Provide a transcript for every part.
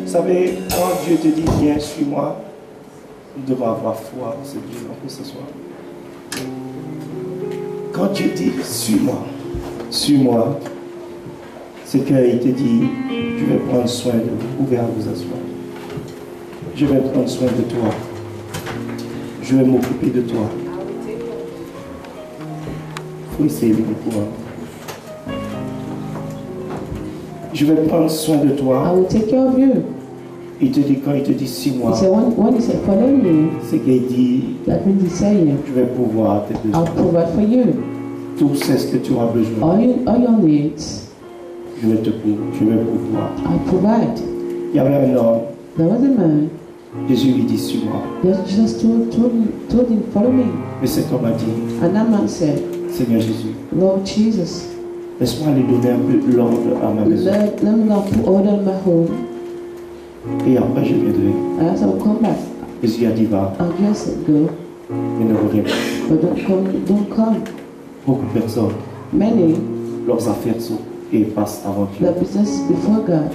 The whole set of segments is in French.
Vous savez, quand Dieu te dit viens, suis-moi, nous devons avoir foi en ce Dieu pour ce soir. Quand Dieu dit suis-moi, suis-moi, c'est qu'il te dit je vais prendre soin de vous. Vous pouvez vous asseoir. Je vais prendre soin de toi. Je vais m'occuper de toi. Il faut essayer de pouvoir. Je vais prendre soin de toi. I will take care of you. Il te dit, quand il te dit 6 mois, when he said follow me, c'est qu'il dit that means he's saying, je vais pouvoir tes besoins. I'll provide for you. Tout c'est ce que tu as besoin. All your needs, je vais pouvoir. I'll provide. Il y avait un homme. There was a man. Jésus lui dit suis-moi. Jesus told him follow me. Mais cet homme a dit, and that man said, Seigneur Jésus, Lord Jesus, laisse-moi aller donner un peu l'ordre à ma maison. Let me go put order in my home. Et après je viendrai. And I will come back. Jésus a dit va. And Jesus said go. Mais ne reviens pas. But don't come. Beaucoup de personnes, many, leurs affaires sont et passent avant Dieu. The business before God.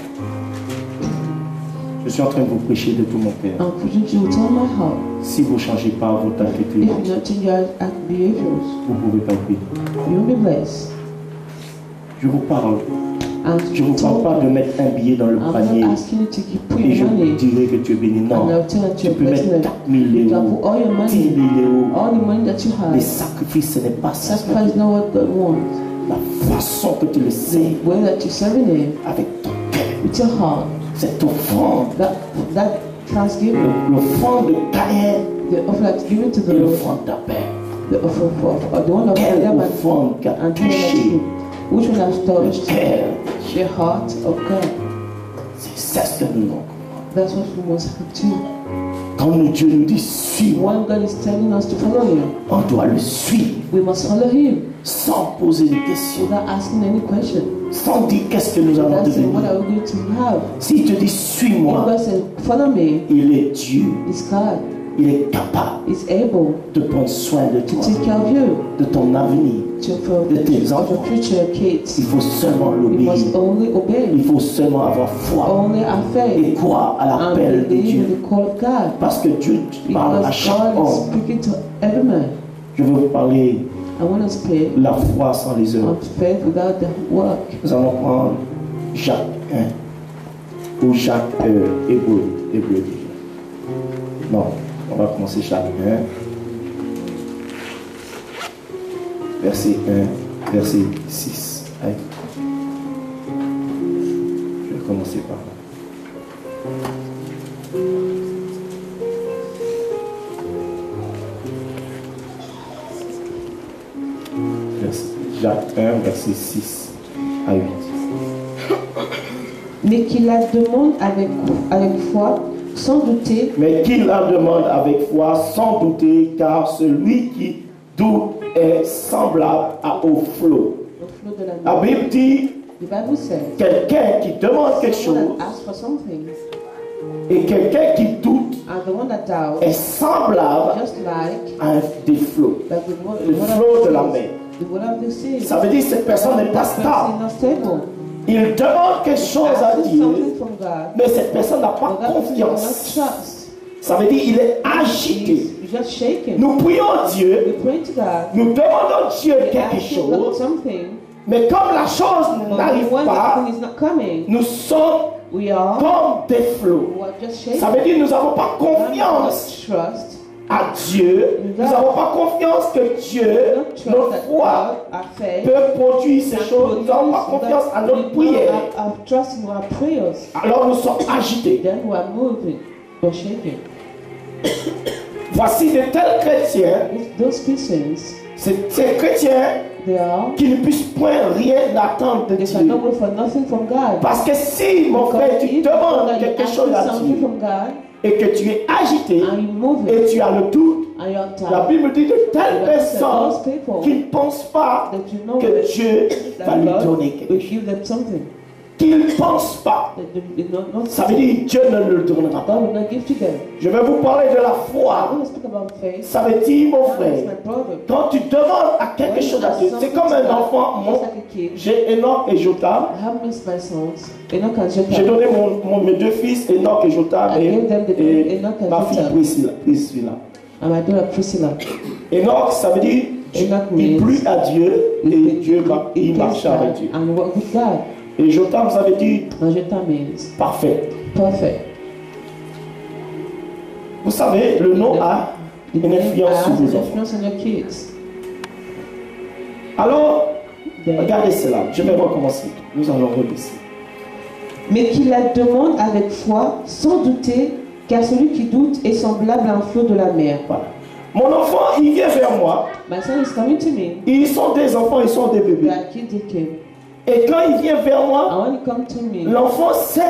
Je suis en train de vous prêcher de tout mon cœur. I'm preaching to you with all my heart. Si vous ne changez pas votre attitude, If you don't change your behaviors, vous ne pouvez pas être béni. You will be blessed. Je vous parle. Je ne vous parle pas de mettre un billet dans le panier et je vous dirai que tu es béni. Non, tu peux mettre 4 000 euros, 10 000 euros. Les sacrifices, ce n'est pas ça. La façon que tu le sais, avec ton cœur, cette offrande, l'offrande de Caïn, l'offrande d'Abel. Quelle offrande qui a touché which one has touched the heart of God? C'est ce que nous avons. That's what we must do. Quand Dieu nous dit suis-moi, when God is telling us to follow Him, on doit le suivre. We must follow Him. Sans poser de questions. Without asking any question. Sans dire qu'est-ce que nous allons devenir. What are we going to have? S'il te dit suis-moi, follow me, il est Dieu. Is God. Il est capable de prendre soin de toi, de ton avenir, de tes enfants. Il faut seulement l'obéir. Il faut seulement avoir foi et croire à l'appel de Dieu. Parce que Dieu parle à chaque homme. Je veux vous parler de la foi sans les œuvres. Nous allons prendre Jacques 1 ou Jacques Hébreu. Non. On va commencer Jacques 1, verset 1, verset 6. Allez. Je vais commencer par là. Jacques 1, verset 6 à 8. Mais qu'il la demande avec foi, sans douter. Mais qu'il la demande avec foi, sans douter, car celui qui doute est semblable au flot. La Bible dit, quelqu'un qui demande quelque chose et quelqu'un qui doute est semblable à des flots. Le flot de la mer. Ça veut dire que cette personne n'est pas stable. Il demande quelque chose à Dieu, mais cette personne n'a pas confiance. Ça veut dire qu'il est agité. Nous prions Dieu, nous demandons Dieu quelque chose, mais comme la chose n'arrive pas, nous sommes comme des flots. Ça veut dire que nous n'avons pas confiance à Dieu, nous n'avons pas confiance que Dieu, notre foi, peut produire ces choses. Nous n'avons pas confiance à notre prière. Alors nous sommes agités. Voici de tels chrétiens, ces chrétiens qui ne puissent point rien attendre de Dieu. Parce que si, mon frère, tu demandes quelque chose à Dieu, et que tu es agité et tu as le doute, la Bible dit de telles personnes qui ne pensent pas que Dieu va lui donner quelque chose. qu'il ne pense pas, ça veut dire Dieu ne le donnera pas. Je vais vous parler de la foi. Ça veut dire, mon frère, quand tu demandes à quelque chose à Dieu, c'est comme un enfant. J'ai Enoch et Jotham. J'ai donné mes deux fils, Enoch et Jotham, et ma fille Priscilla. Enoch, ça veut dire il plut à Dieu et Dieu il marchait avec Dieu. Et Jotham, ça veut dire parfait. Vous savez, le nom a une influence sur vos enfants. Alors, regardez cela. Je vais recommencer. Nous allons relire ici. Mais qu'il la demande avec foi, sans douter, car celui qui doute est semblable à un flot de la mer. Voilà. Mon enfant, il vient vers moi. My son is coming to me. Ils sont des enfants, ils sont des bébés. Et quand il vient vers moi, l'enfant sait,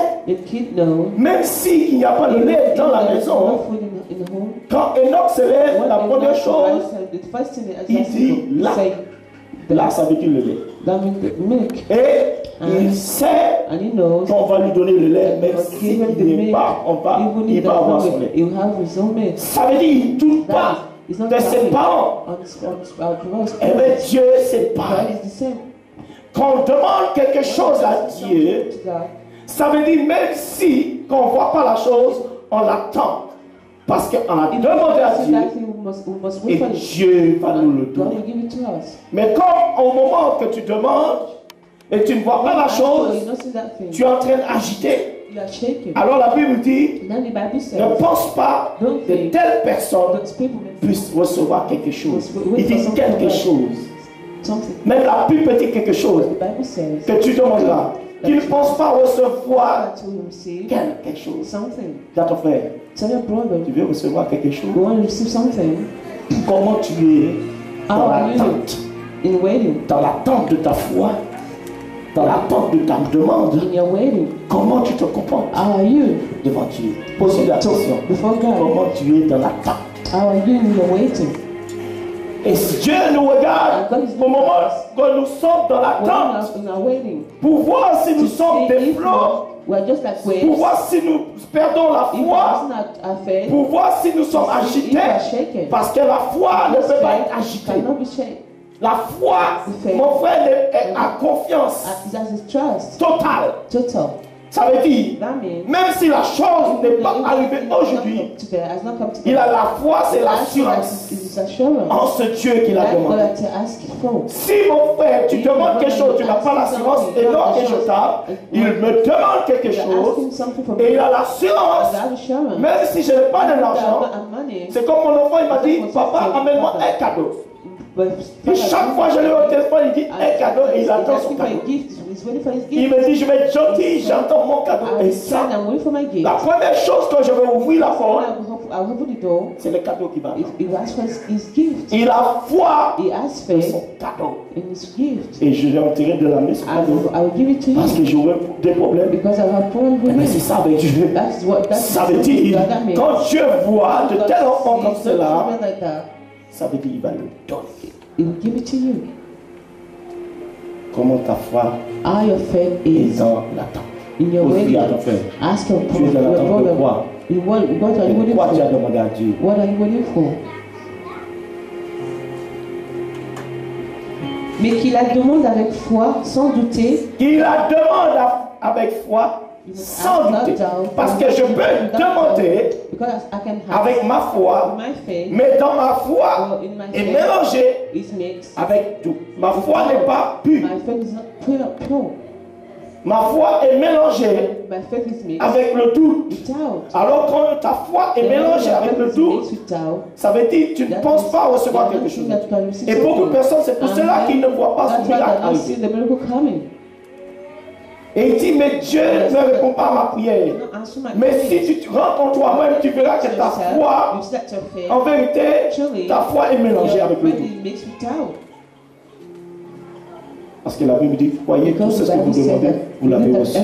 même s'il n'y a pas de lait dans la maison, quand Enoch se lève, la première chose, il dit là ça veut dire le lait. Et il sait qu'on va lui donner le lait, même s'il n'est pas, il va avoir son lait. Ça veut dire qu'il ne doute pas de ses parents. Et bien Dieu, c'est pareil. Quand on demande quelque chose à Dieu, ça veut dire même si on ne voit pas la chose, on l'attend. Parce qu'on a demandé à Dieu et Dieu va nous le donner. Mais quand au moment que tu demandes et tu ne vois pas la chose, tu es en train d'agiter. Alors la Bible dit, ne pense pas que telle personne puisse recevoir quelque chose. Il dit quelque chose. Même la plus petite quelque chose que tu demanderas, qu'il ne pense pas recevoir quelque chose. Dans ton frère, tu veux recevoir quelque chose. Comment tu es dans l'attente, dans l'attente de ta foi, dans l'attente de ta demande. Comment tu te comportes devant Dieu? Pose la question. Comment tu es dans l'attente? Et si Dieu nous regarde au moment où nous sommes dans l'attente, pour voir si nous sommes des flots, pour voir si nous perdons la foi, pour voir si nous sommes agités, parce que la foi ne peut pas être agitée. La foi, mon frère, est à confiance totale. Ça veut dire, même si la chose n'est pas arrivée aujourd'hui, il a la foi, c'est l'assurance en ce Dieu qu'il a demandé. Si mon frère, tu demandes quelque chose, tu n'as pas l'assurance, et non que je tape, il me demande quelque chose, et il a l'assurance, même si je n'ai pas de l'argent, c'est comme mon enfant, il m'a dit, papa, amène-moi un cadeau. Et chaque fois que je l'ai au téléphone, il dit un cadeau et il attend son cadeau. Il me dit, je vais être gentil, j'attends mon cadeau. Et ça, la première chose que je vais ouvrir la porte, c'est le cadeau qui va arriver. Il a foi dans son cadeau. Et je vais enterrer de la maison parce que j'aurai des problèmes. Mais c'est ça avec Dieu. Ça veut dire, quand Dieu voit de tels enfants comme cela, ça veut dire qu'il va le donner. He will give it to you. Comment ta foi est dans l'attente? In your way, ask your tu es dans l'attente de quoi? What are you waiting quoi for? Tu as demandé à Dieu? What are you waiting for? Mais qu'il la demande avec foi, sans douter. Qu'il la demande avec foi, sans douter. Parce que je peux demander avec ma foi, mais dans ma foi est mélangée avec tout. Ma foi n'est pas pure. Ma foi est mélangée avec le doute. Alors quand ta foi est mélangée avec le doute, ça veut dire que tu ne penses pas recevoir quelque chose. Et beaucoup de personnes, c'est pour cela qu'ils ne voient pas ce miracle arriver. Et il dit, mais Dieu ne répond pas à ma prière. Mais si tu rentres en toi-même, tu verras que ta foi, en vérité, ta foi est mélangée avec le doute. Parce que la Bible dit, croyez tout ce que vous demandez, vous l'avez reçu.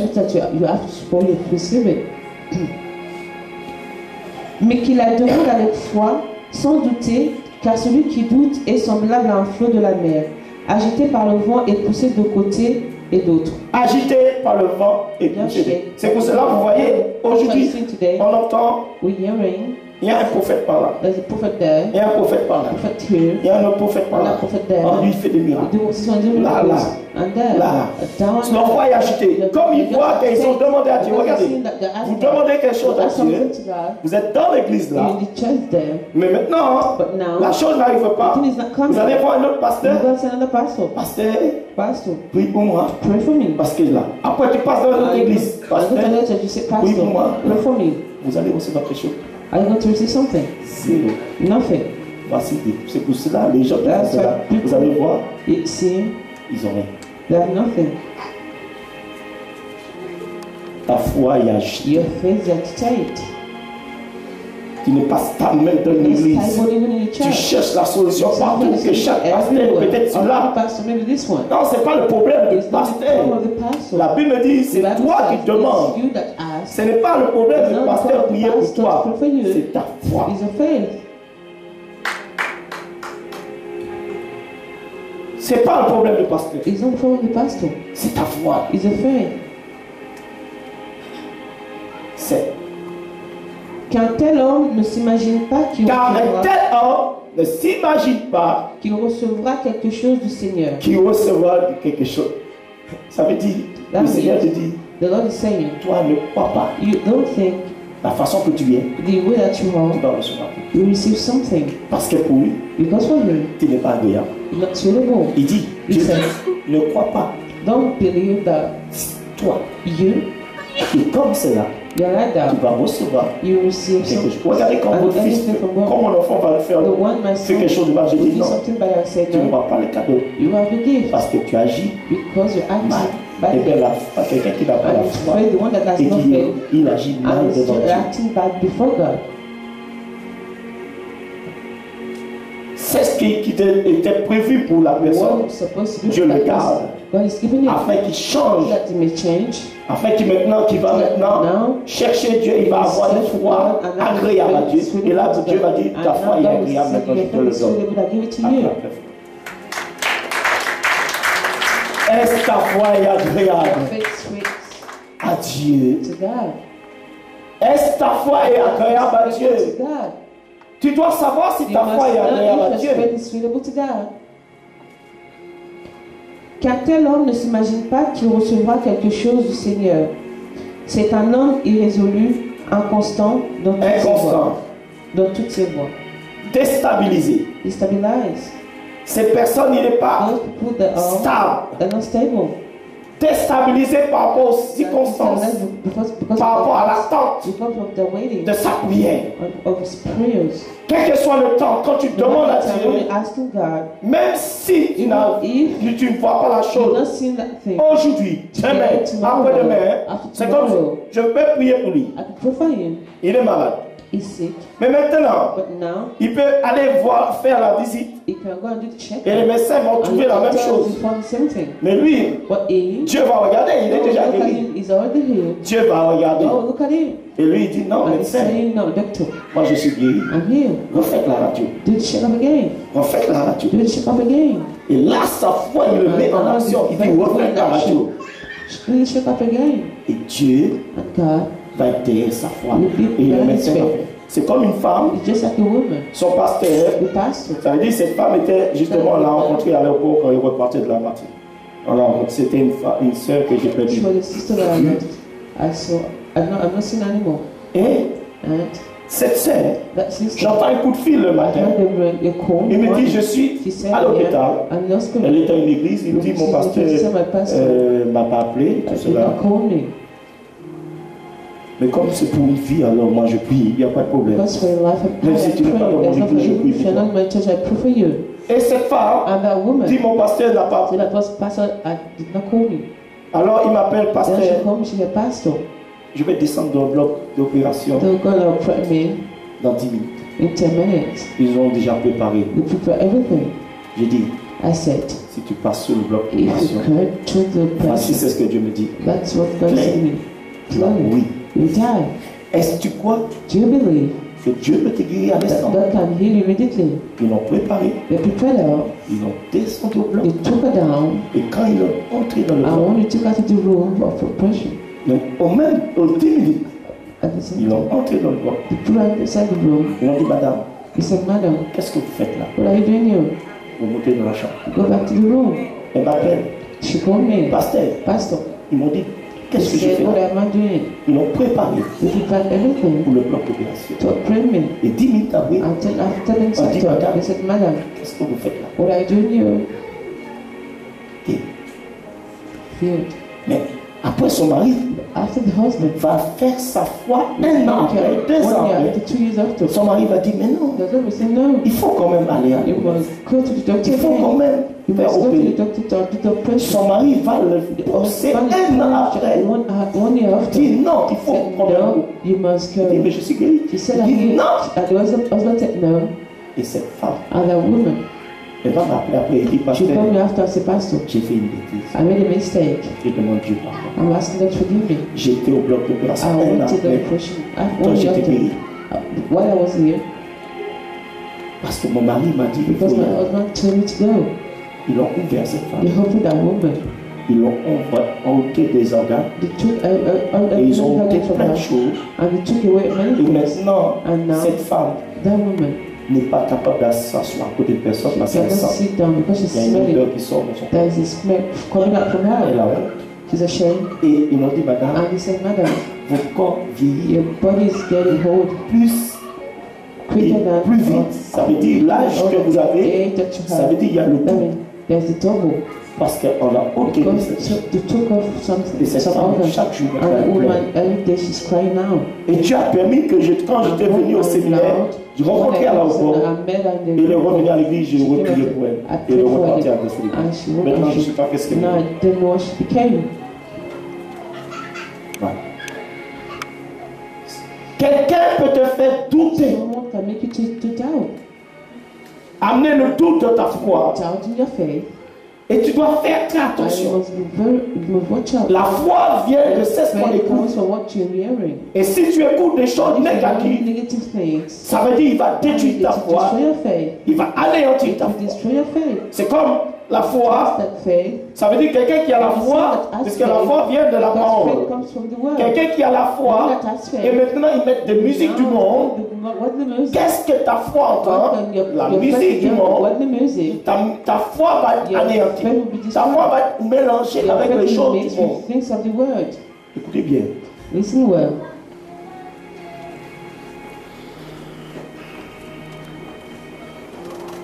Mais qu'il la demande avec foi, sans douter, car celui qui doute est semblable à un flot de la mer, agité par le vent et poussé de côté et d'autre. agité par le vent et poussé. C'est pour cela que vous voyez, aujourd'hui, on entend, il y a un prophète par là, il y a un prophète par là, il y a un autre prophète par là, on lui fait des miracles. Là, leur foi est agitée. Comme ils voient qu'ils ont demandé à Dieu, regardez, vous demandez quelque chose à Dieu, vous êtes dans l'église là, mais maintenant, la chose n'arrive pas. Vous allez voir un autre pasteur. Pasteur, prie pour moi. Parce que là, après tu passes dans l'autre église. Pasteur, prie pour moi. Vous allez recevoir quelque chose. Are you going to receive something? Zéro. Nothing. Voici, c'est pour cela, les gens qui font cela, vous allez voir, ils ont rien. They have nothing. Ta foi est agitée. Your faith is agitated. Tu n'es pas stable même dans l'église. Tu cherches la solution partout, que chaque pasteur peut-être celui-là. Non, ce n'est pas le problème du pasteur. La Bible dit, c'est toi qui demandes. Ce n'est pas le problème du pasteur de prier pour toi. C'est ta foi. Ce n'est pas le problème du pasteur. C'est ta foi. C'est. Qu'un tel homme ne s'imagine pas qu'il recevra quelque chose du Seigneur. Qu'il recevra quelque chose. Ça veut dire, le Seigneur te dit, toi ne crois pas. You don't think la façon que tu es, the way that you are, tu vas recevoir. You receive something. Parce que pour lui, tu n'es pas agréable. Il dit, ne crois pas. Don't believe that. Toi, you, comme cela, tu vas recevoir quelque chose. Regardez quand votre fils, quand mon enfant va le faire, fait quelque chose de mal, je dis non, tu n'auras pas le cadeau. Parce que tu agis mal. Et bien là, quelqu'un qui n'a pas la foi et il agit mal devant Dieu. C'est ce qui était prévu pour la personne. Dieu le garde. Afin qu'il change. Afin qu'il va maintenant chercher Dieu. Il va avoir une foi agréable à Dieu. Et là, Dieu va dire, ta foi est agréable, maintenant je te le donne. Est-ce ta foi est agréable à Dieu? Est-ce ta foi est agréable à Dieu? Tu dois savoir si ta foi est agréable à Dieu. Qu'un tel homme ne s'imagine pas qu'il recevra quelque chose du Seigneur. C'est un homme irrésolu, inconstant dans toutes ses voies. Déstabilisé. Cette personne, il n'est pas stable. Déstabilisé par rapport aux circonstances, par rapport à l'attente de sa prière. Quel que soit le temps, quand tu demandes à Dieu, même si tu ne vois pas la chose, aujourd'hui, demain, après-demain, c'est comme je peux prier pour lui. Il est malade. Mais maintenant, il peut aller faire la visite et les médecins vont trouver la même chose. Mais lui, Dieu va regarder, il est déjà guéri. Dieu va regarder. Et lui, il dit non, médecin, moi je suis guéri. Refaites la radio. Refaites la radio. Et là, sa foi, il le met en action. Il dit refaites la radio. Et Dieu va intégrer sa foi. Et le médecin va faire. C'est comme une femme, son pasteur, ça veut dire que cette femme était justement, on l'a rencontrée à l'aéroport quand il repartait de la Martinique. Alors, c'était une soeur que j'ai perdue. Et cette soeur, j'entends un coup de fil le matin. Il me dit, je suis à l'hôpital. Elle est à une église. Il me dit, mon pasteur m'a pas appelé, tout cela. Mais comme c'est pour une vie, alors moi je prie, il n'y a pas de problème. Même si tu n'es pas dans mon église, je prie pour toi. Et cette femme dit, mon pasteur n'a pas appelé. Alors il m'appelle pasteur. Je vais descendre dans le bloc d'opération dans 10 minutes. Ils ont déjà préparé. J'ai dit, si tu passes sur le bloc d'opération, voici c'est ce que Dieu me dit. Oui. Est-ce que tu crois? que Dieu peut te guérir à l'instant. God can heal you immediately. Ils l'ont préparé. They prepared her. Ils l'ont descendu au bloc. They took her down. Et quand ils l'ont entré dans le bloc, And when they took her to the room of oppression, donc aux 10 minutes, at the same ils l'ont entré dans le bloc. they put her inside the room. Ils ont dit, madame, He said, Madam, qu'est-ce que vous faites là? what are you doing here? Vous montez dans la chambre. Go back to the room. Elle m'appelle. She called me. Pasteur. Ils m'ont dit, He qu'est-ce que je said, fais what là? am I doing? Ils l'ont préparé They prepared everything pour le bloc d'opération. to operate me. Et 10 minutes après, After telling On dit, Doctor, madame, he said, Madam, qu'est-ce que vous faites là? what are you doing here? Et, Feared. mais après, son mari After the husband, va faire sa foi un an après, 2 ans 1 year après. after, 2 years after, Son mari va dire, mais non, the doctor said, no, il faut quand même aller à you l'hôpital. must go to the doctor. Il faut quand même You faire must go to opérer. the doctor to do the operation. Son mari va le pousser un an après. 1 year after, Il dit, non, il faut said, quand même. no, you must Il dit, go. mais je suis guéri. She said, Il dit, non. and the husband said, no. Et cette femme, And the woman, elle va m'appeler après et dit, she pasteur, called me after and said, Pastor, j'ai fait une bêtise. I made a mistake. Je demande Dieu pardon. I'm asking God to forgive me. J'étais au bloc d'opération I un an went to the après. operation. Toi, 1 year j'étais after. guéri. While I was here, Parce que mon mari m'a dit, il faut because y my aller. husband told me to go. Ils ont ouvert cette They femme. opened that woman. Ils l'ont ôté des organes. They took Et ils ont ôté from plein de her. choses. And they took away many Et things. maintenant, And now, cette femme that woman n'est pas capable d'asseoir à côté de personne parce qu'elle cannot sent. sit down because she's Il y a une smelling. odeur qui sort de son corps. There is a smell coming out from Elle a her. honte. She's ashamed. Et ils m'ont dit, madame, And he said, Madam, votre corps vieillit your body is getting old plus et quicker than plus vite. Ça veut dire l'âge que vous avez, age that you ça have. veut dire il y a le That tout. means there's the double. Parce qu'on a ôté Because des they took off Et cette some femme, organs. chaque jour, And the elle pleure. woman, every day she's crying now. Et Dieu a permis que quand j'étais venu au séminaire, je rencontrais à l'aéroport. Et il est revenu à l'église, j'ai reprié pour elle. Et il est reparti à Gospel. Maintenant, je ne sais pas qu'est-ce qu'elle Now est. I didn't know what she became. Voilà. Quelqu'un peut te faire douter, Someone can make you to doubt. amener le doute de ta foi. Doubt in your faith. Et tu dois faire très And you attention. must be very, you must watch out. La foi vient de ce qu'on Faith écoute. comes from what you're hearing. Et si tu écoutes des choses If you hear négatives, negative things, ça veut dire qu'il va détruire ta it will foi, destroy your faith. il va anéantir It ta will foi. destroy your faith. C'est comme la foi, That faith, ça veut dire quelqu'un qui a la foi, parce que la foi vient de la because parole. faith comes from the word. Quelqu'un qui a la foi, et maintenant ils mettent des musiques du monde. What the music? Qu'est-ce que ta foi entend? La musique du monde. What the music? Ta foi va être anéantie. Ta foi va être mélangée Your avec faith les will choses mix du monde. with things of the word. Écoutez bien. Listen well.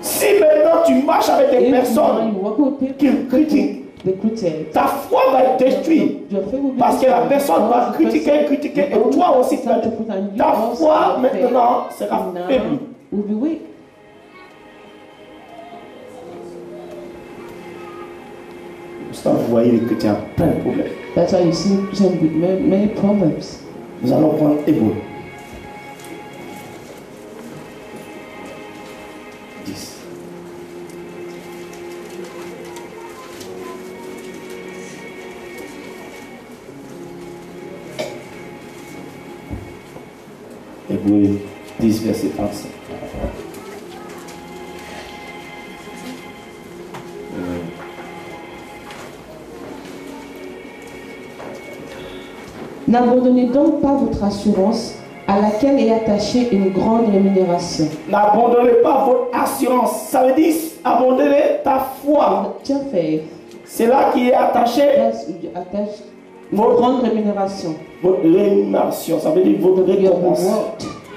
Si maintenant tu marches avec des If now personnes you walk with qui people, critiquent, they critique. ta foi va être détruite. Your faith will be Parce que la destroyed personne va because the critiquer, person- et toi aussi tu vas. You Ta also foi have faith. maintenant sera Now faible. will be weak. Ça, vous voyez, les chrétiens ont plein de problèmes. That's why you see Christians with many problems. Nous allons prendre Hébreu 10. Hébreu 10, verset 35. N'abandonnez donc pas votre assurance à laquelle est attachée une grande rémunération. N'abandonnez pas votre assurance. Ça veut dire abandonner ta foi. Your faith, C'est là qui est attaché that's attached une grande rémunération. votre rémunération. Ça veut dire votre Your récompense. reward.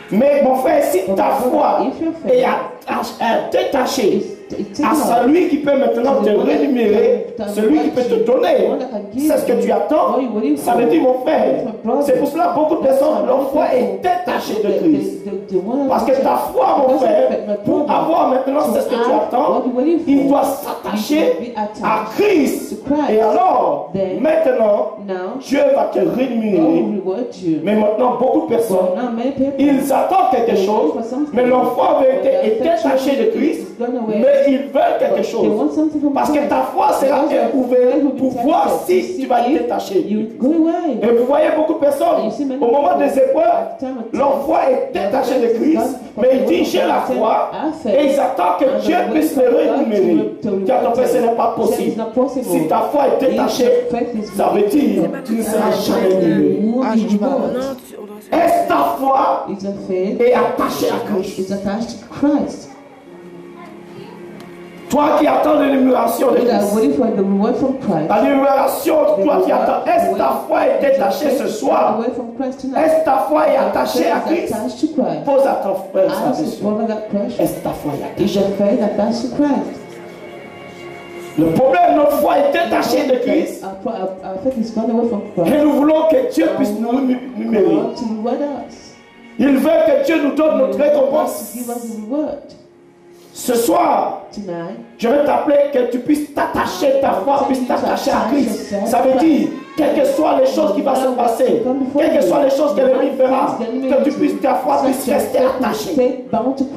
Mais mon frère, si ta foi If your est faith détachée is à celui qui peut maintenant te rémunérer, celui qui peut te donner, c'est ce que tu attends. Ça veut dire, mon frère, c'est pour cela que beaucoup de personnes, leur foi est détachée de Christ. Parce que ta foi, mon frère, pour avoir maintenant c'est ce que tu attends, il doit s'attacher à Christ. Et alors, maintenant, Dieu va te rémunérer. Mais maintenant, beaucoup de personnes, ils attendent quelque chose, mais leur foi est détachée de Christ, mais qu'ils veulent quelque chose. Parce que ta foi sera éprouvée pour voir si tu vas te détacher. Et vous voyez beaucoup de personnes, au moment des épreuves, leur foi est détachée de Christ, mais ils disent j'ai la foi et ils attendent que Dieu puisse les rémunérer. Car ton frère, ce n'est pas possible. Si ta foi est détachée, ça veut dire que tu ne seras jamais rémunéré. Est-ce ta foi est attachée à Christ? Toi qui attends l'énumération de Christ, la l'énumération, toi qui attends, est-ce ta foi est détachée ce soir? Est-ce ta foi est attachée à Christ? Pose à ton frère sa question. Est-ce ta foi est attachée? Le problème, notre foi est détachée de Christ. Et nous voulons que Dieu puisse nous numérer. Il veut que Dieu nous donne notre récompense. Ce soir, je vais t'appeler que tu puisses t'attacher, ta foi puisse t'attacher à Christ. Ça veut dire, quelles que soient les choses qui vont se passer, quelles que soient les choses que l'ennemi fera, que tu puisses, ta foi puisse rester attachée.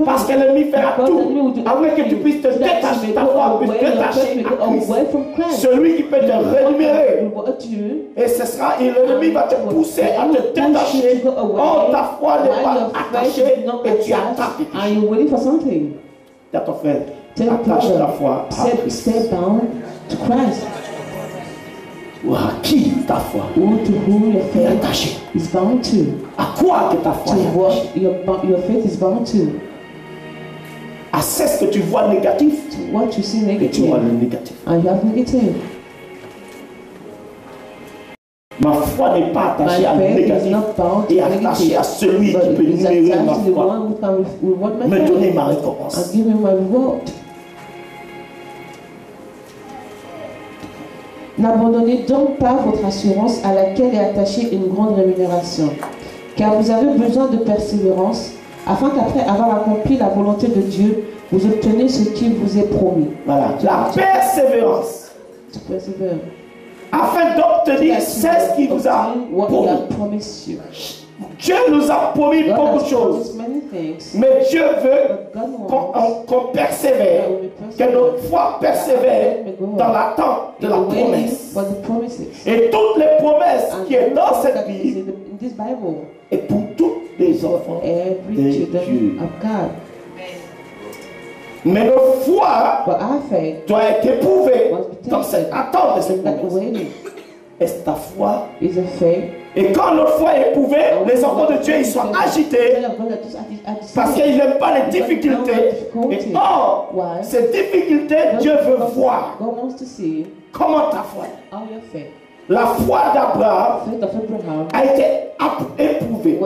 Parce que l'ennemi fera tout, afin que tu puisses te détacher, ta foi puisse te détacher à Christ. Celui qui peut te rémunérer. Et ce sera, et l'ennemi va te pousser à te détacher. Oh, ta foi n'est pas attachée et tu attends quelque chose. À ton frère, attache ta foi à Christ. Ou à qui ta foi est attachée? À quoi que ta foi est attachée? À ce que tu vois négatif, et tu vois le négatif. Ma foi n'est pas attachée à le négatif et attachée à celui qui peut numérer ma foi, me donner ma récompense. N'abandonnez donc pas votre assurance à laquelle est attachée une grande rémunération, car vous avez besoin de persévérance, afin qu'après avoir accompli la volonté de Dieu, vous obteniez ce qui vous est promis. Voilà, la persévérance. Afin d'obtenir ce qui vous a promis. Dieu nous a promis beaucoup de choses. Mais Dieu veut qu'on persévère, que notre foi persévère dans l'attente de la promesse. Et toutes les promesses qui sont dans cette Bible, et pour tous les enfants de Dieu. Mais notre foi doit être éprouvée dans cette attente de cette promesse. Est-ce ta foi? Et quand notre foi est éprouvée, les enfants de Dieu ils sont agités parce qu'ils n'aiment pas les difficultés. Et or, ces difficultés, Dieu veut voir comment ta foi est. La foi d'Abraham a été éprouvée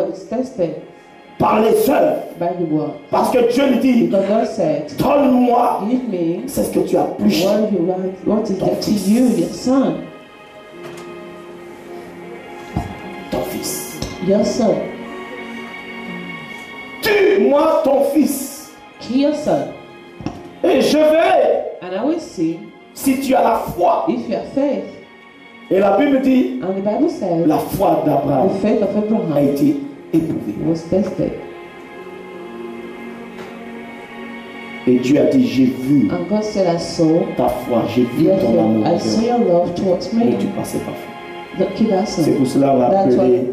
par les œuvres. Parce que Dieu lui dit, donne-moi, c'est ce que tu as plu. Ton fils. Tue-moi ton fils. Et je verrai si tu as la foi. Et la Bible dit, la foi d'Abraham a été éprouvée. Et Dieu a dit, j'ai vu ta foi, j'ai vu ton amour. Et tu passais ta foi. C'est pour cela qu'on va appeler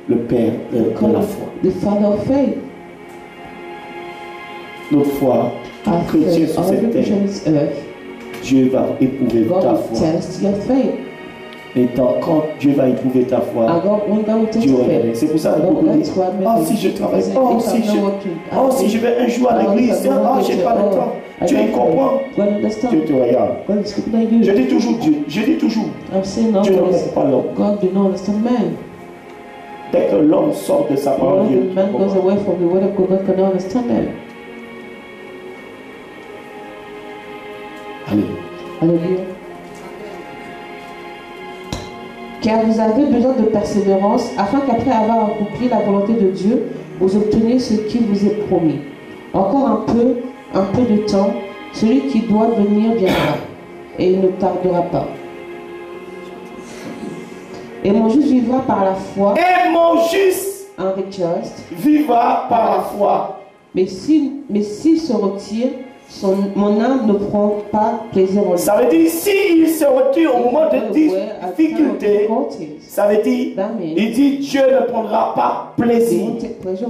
le Père de la foi. Notre foi, tout chrétien sur cette terre, Dieu va éprouver ta foi. Et quand Dieu va éprouver ta foi, Dieu va aider. C'est pour ça que beaucoup disent, oh si je travaille, oh si je vais un jour à l'église, oh j'ai pas le temps. Dieu il comprend. Dieu te regarde. Je dis toujours Dieu. Dieu ne comprend pas l'homme. Dès que l'homme sort de sa parole, Dieu ne comprend pas. Alléluia. Car vous avez besoin de persévérance, afin qu'après avoir accompli la volonté de Dieu, vous obteniez ce qui vous est promis. Encore un peu de temps, celui qui doit venir viendra, et il ne tardera pas. Et mon juste vivra par la foi. Et mon juste vivra par la foi. Mais s'il se retire, mon âme ne prend pas plaisir en lui. Ça veut dire, s'il se retire au moment de difficulté, ça veut dire, il dit, Dieu ne prendra pas plaisir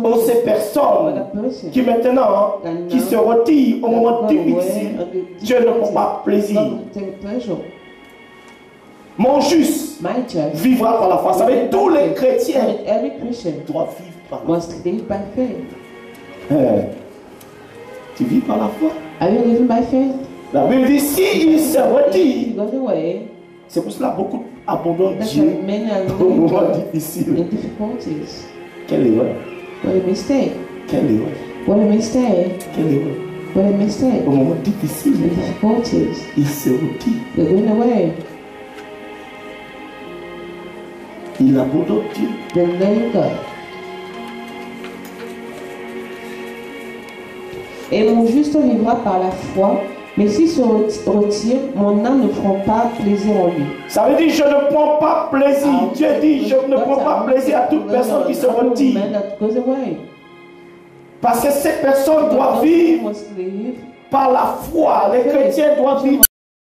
aux ces personnes qui maintenant, qui se retirent au moment difficile, Dieu ne prend pas plaisir. Mon juste vivra par la foi. Ça veut dire, tous les chrétiens doivent vivre par la foi. Tu vis par la foi? Are you living by faith? La Bible dit, s'il se retire, c'est pour cela beaucoup abandonnent Dieu au moment difficile. Quelle erreur! What a mistake! Quelle erreur! What a mistake! Quelle erreur! What a mistake! Au moment difficile, il se retire. They're going away. Il abandonne Dieu. Then there you go. Et mon juste vivra par la foi, mais s'il se retire, mon âme ne prend pas plaisir en lui. Ça veut dire je ne prends pas plaisir. Dieu dit je ne prends pas plaisir à toute personne qui se retire. Parce que ces personnes doivent vivre par la foi. Les chrétiens doivent vivre